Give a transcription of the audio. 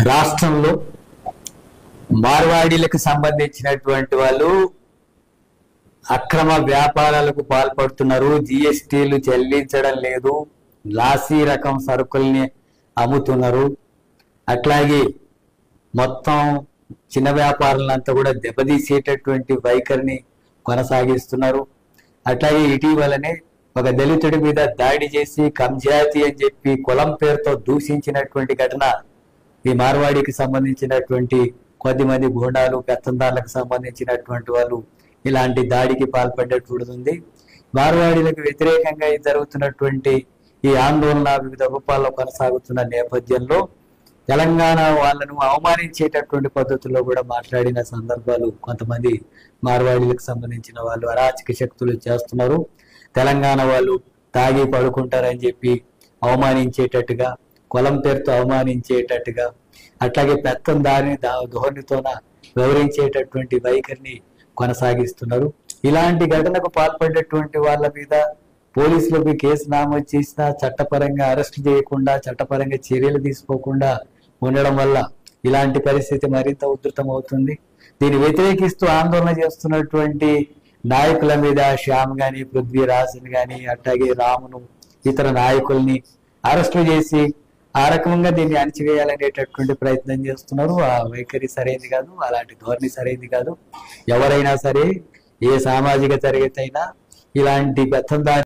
రాష్ట్రంలో మార్వాడీలకు సంబంధించినటువంటి వాళ్ళు అక్రమ వ్యాపారాలకు పాల్పడుతున్నారు. జిఎస్టీలు చెల్లించడం లేదు, లాసీ రకం సరుకుల్ని అమ్ముతున్నారు. అట్లాగే మొత్తం చిన్న వ్యాపారులంతా కూడా దెబ్బతీసేటటువంటి వైఖరిని కొనసాగిస్తున్నారు. అట్లాగే ఇటీవలనే ఒక దళితుడి మీద దాడి చేసి కంజాతి అని చెప్పి కులం పేరుతో దూషించినటువంటి ఘటన ఈ మార్వాడికి సంబంధించినటువంటి కొద్దిమంది గూండాలు పెత్తందారులకు సంబంధించినటువంటి వాళ్ళు ఇలాంటి దాడికి పాల్పడేటటువంటి మార్వాడీలకు వ్యతిరేకంగా జరుగుతున్నటువంటి ఈ ఆందోళన వివిధ రూపాల్లో కొనసాగుతున్న నేపథ్యంలో తెలంగాణ వాళ్ళను అవమానించేటటువంటి పద్ధతుల్లో కూడా మాట్లాడిన సందర్భాలు కొంతమంది మార్వాడీలకు సంబంధించిన వాళ్ళు అరాచక శక్తులు చేస్తున్నారు. తెలంగాణ వాళ్ళు తాగి పడుకుంటారని చెప్పి అవమానించేటట్టుగా, కులం పేరుతో అవమానించేటట్టుగా, అట్లాగే పెత్తందారిని ధోరణితోన వివరించేటటువంటి వైఖరిని కొనసాగిస్తున్నారు. ఇలాంటి ఘటనకు పాల్పడేటువంటి వాళ్ళ మీద పోలీసులకు కేసు నమోదు చేసినా చట్టపరంగా అరెస్ట్ చేయకుండా, చట్టపరంగా చర్యలు తీసుకోకుండా ఉండడం వల్ల ఇలాంటి పరిస్థితి మరింత ఉధృతం అవుతుంది. దీన్ని వ్యతిరేకిస్తూ ఆందోళన చేస్తున్నటువంటి నాయకుల మీద శ్యామ్ గాని, పృథ్వీరాజన్ గాని, అట్లాగే రామును, ఇతర నాయకుల్ని అరెస్టు చేసి ఆ రకంగా దీన్ని అణచివేయాలనేటటువంటి ప్రయత్నం చేస్తున్నారు. ఆ వైఖరి సరైనది కాదు, అలాంటి ధోరణి సరైనది కాదు. ఎవరైనా సరే, ఏ సామాజిక తరగతి అయినా ఇలాంటి పెత్తందారి